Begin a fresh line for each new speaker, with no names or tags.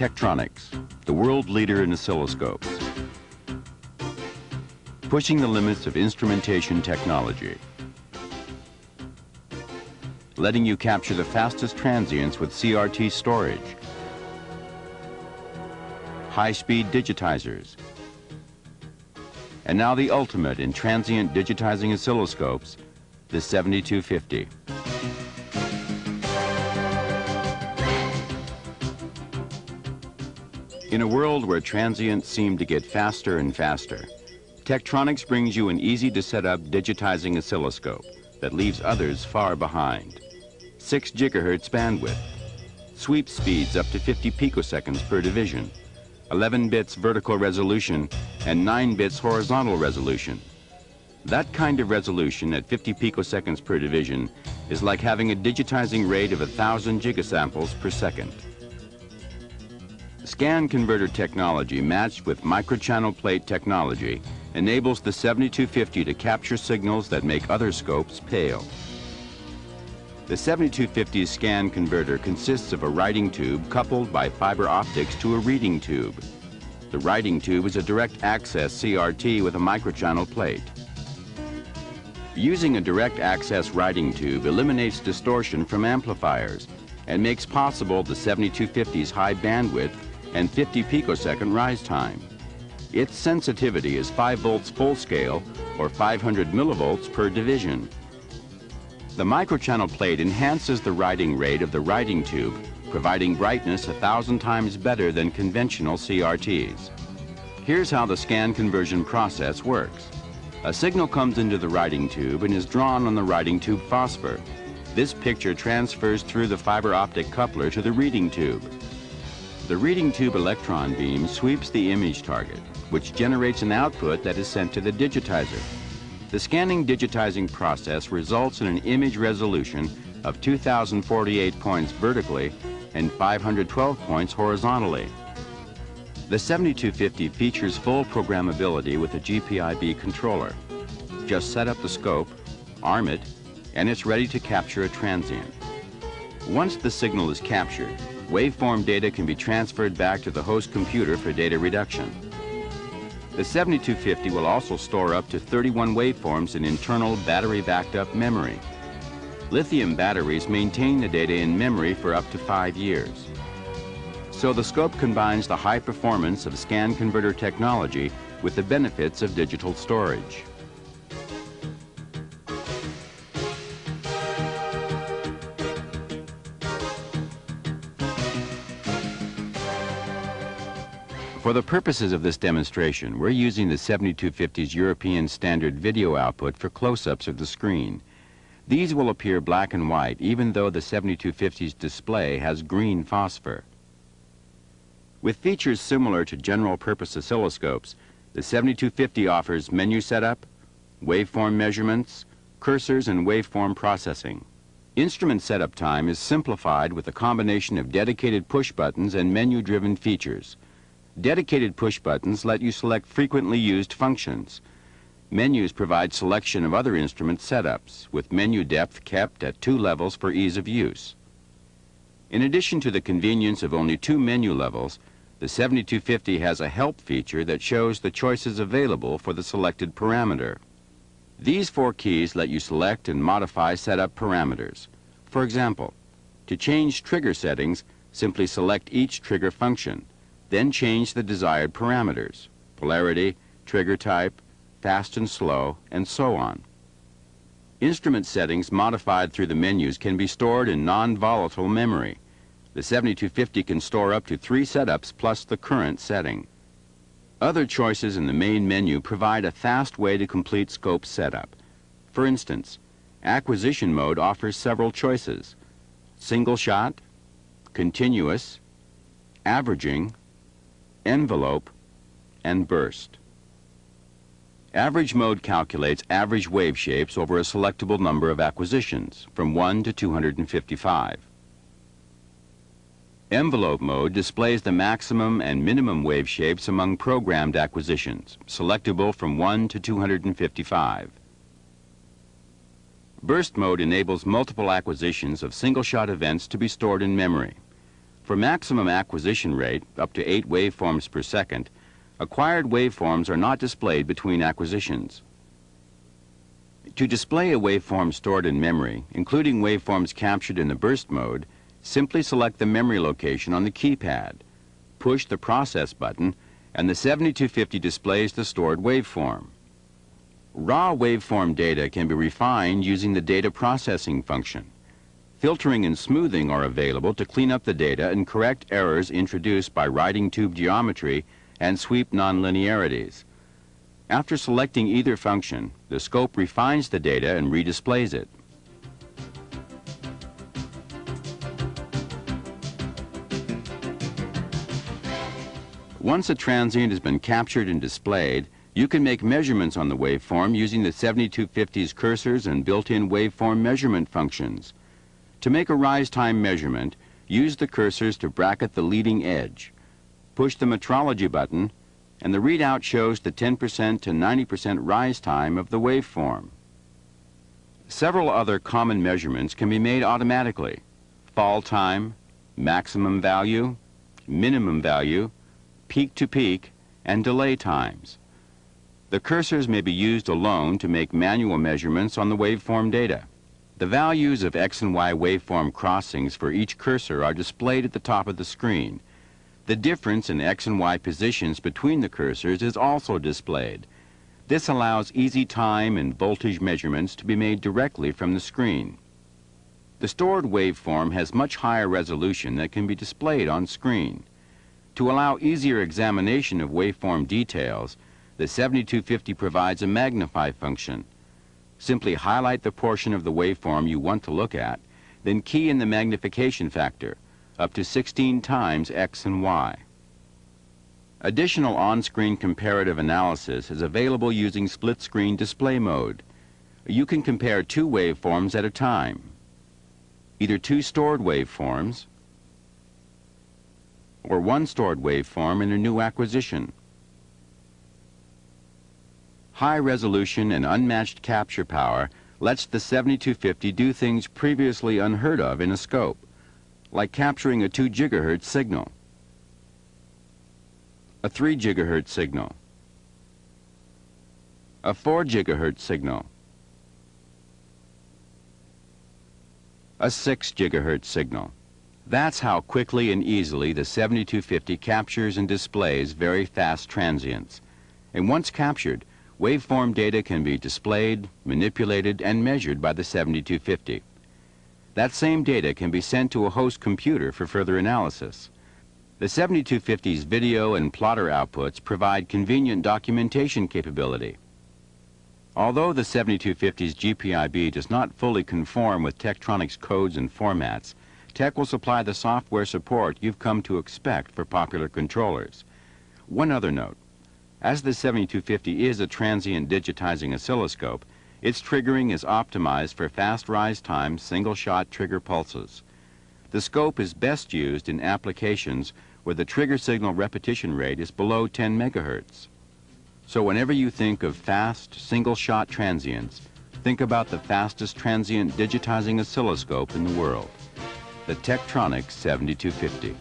Tektronix, the world leader in oscilloscopes, pushing the limits of instrumentation technology, letting you capture the fastest transients with CRT storage, high-speed digitizers, and now the ultimate in transient digitizing oscilloscopes, the 7250. In a world where transients seem to get faster and faster, Tektronix brings you an easy-to-set-up digitizing oscilloscope that leaves others far behind. 6 gigahertz bandwidth, sweep speeds up to 50 picoseconds per division, 11 bits vertical resolution, and 9 bits horizontal resolution. That kind of resolution at 50 picoseconds per division is like having a digitizing rate of 1,000 gigasamples per second. Scan converter technology matched with microchannel plate technology enables the 7250 to capture signals that make other scopes pale. The 7250's scan converter consists of a writing tube coupled by fiber optics to a reading tube. The writing tube is a direct access CRT with a microchannel plate. Using a direct access writing tube eliminates distortion from amplifiers and makes possible the 7250's high bandwidth and 50 picosecond rise time. Its sensitivity is 5 volts full scale or 500 millivolts per division. The microchannel plate enhances the writing rate of the writing tube, providing brightness 1,000 times better than conventional CRTs. Here's how the scan conversion process works. A signal comes into the writing tube and is drawn on the writing tube phosphor. This picture transfers through the fiber optic coupler to the reading tube. The reading tube electron beam sweeps the image target, which generates an output that is sent to the digitizer. The scanning digitizing process results in an image resolution of 2,048 points vertically and 512 points horizontally. The 7250 features full programmability with a GPIB controller. Just set up the scope, arm it, and it's ready to capture a transient. Once the signal is captured, waveform data can be transferred back to the host computer for data reduction. The 7250 will also store up to 31 waveforms in internal battery-backed-up memory. Lithium batteries maintain the data in memory for up to 5 years. So the scope combines the high performance of scan converter technology with the benefits of digital storage. For the purposes of this demonstration, we're using the 7250's European standard video output for close-ups of the screen. These will appear black and white even though the 7250's display has green phosphor. With features similar to general-purpose oscilloscopes, the 7250 offers menu setup, waveform measurements, cursors, and waveform processing. Instrument setup time is simplified with a combination of dedicated push buttons and menu-driven features. Dedicated push buttons let you select frequently used functions. Menus provide selection of other instrument setups, with menu depth kept at 2 levels for ease of use. In addition to the convenience of only 2 menu levels, the 7250 has a help feature that shows the choices available for the selected parameter. These 4 keys let you select and modify setup parameters. For example, to change trigger settings, simply select each trigger function. Then change the desired parameters, polarity, trigger type, fast and slow, and so on. Instrument settings modified through the menus can be stored in non-volatile memory. The 7250 can store up to 3 setups plus the current setting. Other choices in the main menu provide a fast way to complete scope setup. For instance, acquisition mode offers several choices: single shot, continuous, averaging, envelope, and burst. Average mode calculates average wave shapes over a selectable number of acquisitions, from 1 to 255. Envelope mode displays the maximum and minimum wave shapes among programmed acquisitions, selectable from 1 to 255. Burst mode enables multiple acquisitions of single-shot events to be stored in memory. For maximum acquisition rate, up to 8 waveforms per second, acquired waveforms are not displayed between acquisitions. To display a waveform stored in memory, including waveforms captured in the burst mode, simply select the memory location on the keypad, push the process button, and the 7250 displays the stored waveform. Raw waveform data can be refined using the data processing function. Filtering and smoothing are available to clean up the data and correct errors introduced by writing tube geometry and sweep nonlinearities. After selecting either function, the scope refines the data and redisplays it. Once a transient has been captured and displayed, you can make measurements on the waveform using the 7250's cursors and built-in waveform measurement functions. To make a rise time measurement, use the cursors to bracket the leading edge. Push the metrology button, and the readout shows the 10% to 90% rise time of the waveform. Several other common measurements can be made automatically: fall time, maximum value, minimum value, peak to peak, and delay times. The cursors may be used alone to make manual measurements on the waveform data. The values of X and Y waveform crossings for each cursor are displayed at the top of the screen. The difference in X and Y positions between the cursors is also displayed. This allows easy time and voltage measurements to be made directly from the screen. The stored waveform has much higher resolution that can be displayed on screen. To allow easier examination of waveform details, the 7250 provides a magnify function. Simply highlight the portion of the waveform you want to look at, then key in the magnification factor, up to 16 times X and Y. Additional on-screen comparative analysis is available using split-screen display mode. You can compare 2 waveforms at a time, either 2 stored waveforms or 1 stored waveform in a new acquisition. High resolution and unmatched capture power lets the 7250 do things previously unheard of in a scope, like capturing a 2 GHz signal, a 3 GHz signal, a 4 GHz signal, a 6 GHz signal. That's how quickly and easily the 7250 captures and displays very fast transients. And once captured, waveform data can be displayed, manipulated, and measured by the 7250. That same data can be sent to a host computer for further analysis. The 7250's video and plotter outputs provide convenient documentation capability. Although the 7250's GPIB does not fully conform with Tektronix's codes and formats, Tech will supply the software support you've come to expect for popular controllers. One other note: as the 7250 is a transient digitizing oscilloscope, its triggering is optimized for fast rise time single-shot trigger pulses. The scope is best used in applications where the trigger signal repetition rate is below 10 megahertz. So whenever you think of fast single-shot transients, think about the fastest transient digitizing oscilloscope in the world, the Tektronix 7250.